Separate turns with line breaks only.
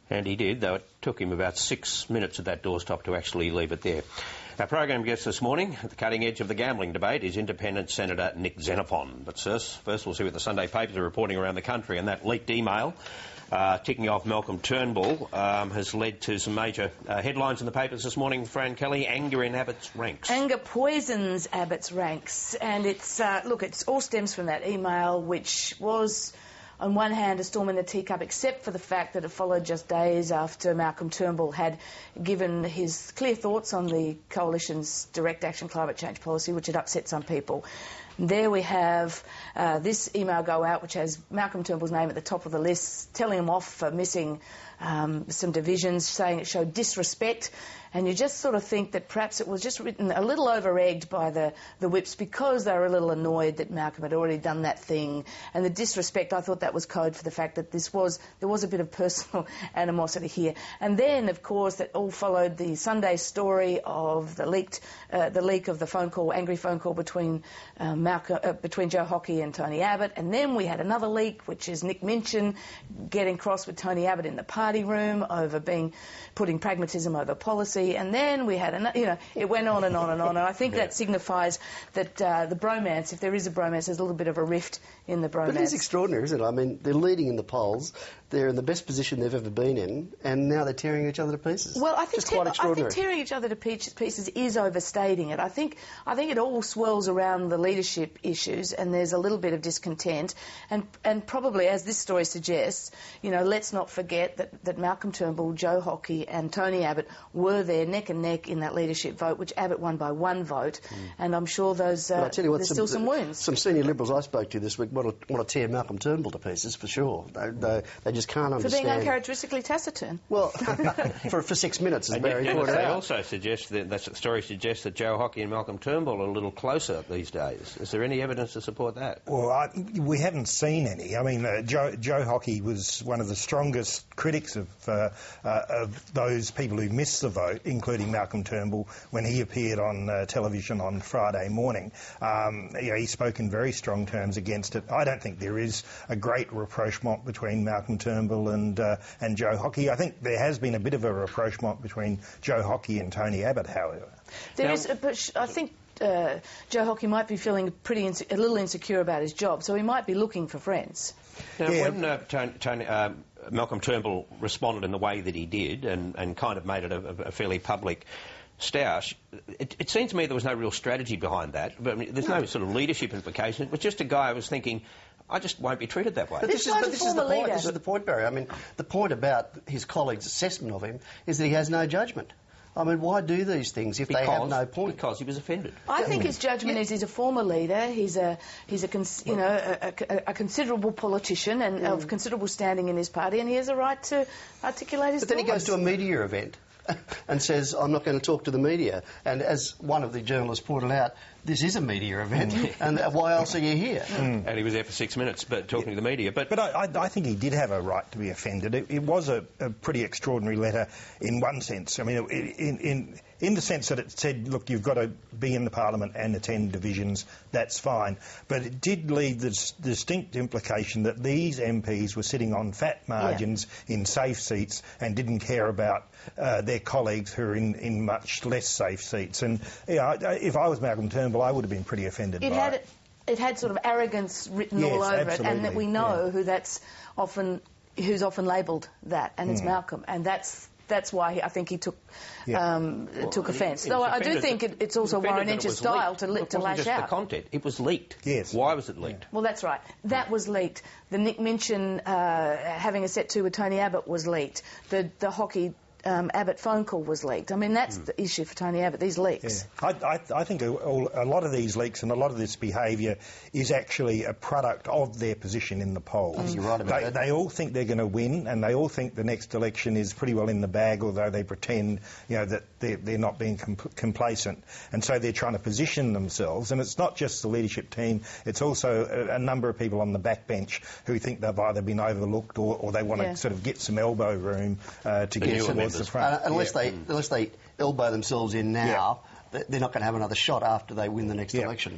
And he did, though it took him about 6 minutes at that doorstop to actually leave it there. Our program guest this morning, at the cutting edge of the gambling debate, is Independent Senator Nick Xenophon. But first we'll see what the Sunday papers are reporting around the country, and that leaked email ticking off Malcolm Turnbull has led to some major headlines in the papers this morning. Fran Kelly, anger in Abbott's ranks.
Anger poisons Abbott's ranks, and it's it all stems from that email, which was, on one hand, a storm in the teacup, except for the fact that it followed just days after Malcolm Turnbull had given his clear thoughts on the Coalition's direct action climate change policy, which had upset some people. There we have this email go out, which has Malcolm Turnbull's name at the top of the list, telling him off for missing some divisions, saying it showed disrespect. And you just sort of think that perhaps it was just written a little over-egged by the whips because they were a little annoyed that Malcolm had already done that thing. And the disrespect, I thought that was code for the fact that there was a bit of personal animosity here. And then, of course, that all followed the Sunday story of the leak of the angry phone call between Joe Hockey and Tony Abbott. And then we had another leak, which is Nick Minchin getting cross with Tony Abbott in the party room over putting pragmatism over policy. And then we had it went on and on and on. And I think that signifies that the bromance, if there is a bromance, there's a little bit of a rift in the bromance.
But it is extraordinary, isn't it? I mean, they're leading in the polls. They're in the best position they've ever been in, and now they're tearing each other to pieces.
Well, I think,
quite extraordinary.
I think tearing each other to pieces is overstating it. I think it all swirls around the leadership issues, and there's a little bit of discontent. And probably, as this story suggests, let's not forget that Malcolm Turnbull, Joe Hockey and Tony Abbott were there neck and neck in that leadership vote, which Abbott won by 1 vote. And I'm sure there's still some wounds.
Some senior Liberals I spoke to this week want to tear Malcolm Turnbull to pieces, for sure. They just can't understand.
For being uncharacteristically taciturn.
Well, for 6 minutes, as Barry pointed out.
They also suggest that the story suggests that Joe Hockey and Malcolm Turnbull are a little closer these days. Is there any evidence to support that?
Well, we haven't seen any. I mean, Joe Hockey was one of the strongest critics of those people who missed the vote, including Malcolm Turnbull, when he appeared on television on Friday morning. He spoke in very strong terms against it. I don't think there is a great rapprochement between Malcolm Turnbull and Joe Hockey. I think there has been a bit of a rapprochement between Joe Hockey and Tony Abbott, however.
But I think Joe Hockey might be feeling a little insecure about his job, so he might be looking for friends.
Now, when Malcolm Turnbull responded in the way that he did and kind of made it a fairly public stoush, it seemed to me there was no real strategy behind that. But, I mean, there's no sort of leadership implication. It was just a guy who was thinking, I just won't be treated that way.
But this is the point. This is the point, Barry. I mean, the point about his colleagues' assessment of him is that he has no judgment. I mean, why do these things if they have no point?
Because he was offended.
I think his judgment is he's a former leader. He's a considerable politician and of considerable standing in his party, and he has a right to articulate his thoughts.
But then he goes to a media event and says, I'm not going to talk to the media. And as one of the journalists pointed out, this is a media event, and why else are you here?
And he was there for 6 minutes talking to the media. But
I think he did have a right to be offended. It was a pretty extraordinary letter in one sense. I mean, in the sense that it said, look, you've got to be in the Parliament and attend divisions, that's fine. But it did leave the distinct implication that these MPs were sitting on fat margins in safe seats and didn't care about their colleagues who are in much less safe seats. And if I was Malcolm Turnbull, I would have been pretty offended by it.
It had sort of arrogance written all over it, and that we know who's often labelled that, and it's Malcolm, and that's why I think he took offence. Though I do think it's also Warren Inch's style to lash out.
It wasn't just the content, it was leaked.
Yes.
Why was it leaked?
Well, that's right. That was leaked. The Nick Minchin having a set to with Tony Abbott was leaked. The Hockey Abbott phone call was leaked. I mean, that's the issue for Tony Abbott, these leaks.
Yeah. I think a lot of these leaks and a lot of this behaviour is actually a product of their position in the polls.
You're right about that.
They all think they're going to win, and they all think the next election is pretty well in the bag, although they pretend that they're not being complacent. And so they're trying to position themselves, and it's not just the leadership team, it's also a number of people on the backbench who think they've either been overlooked or they want to sort of get some elbow room to get towards the front.
Unless they elbow themselves in now, they're not going to have another shot after they win the next election.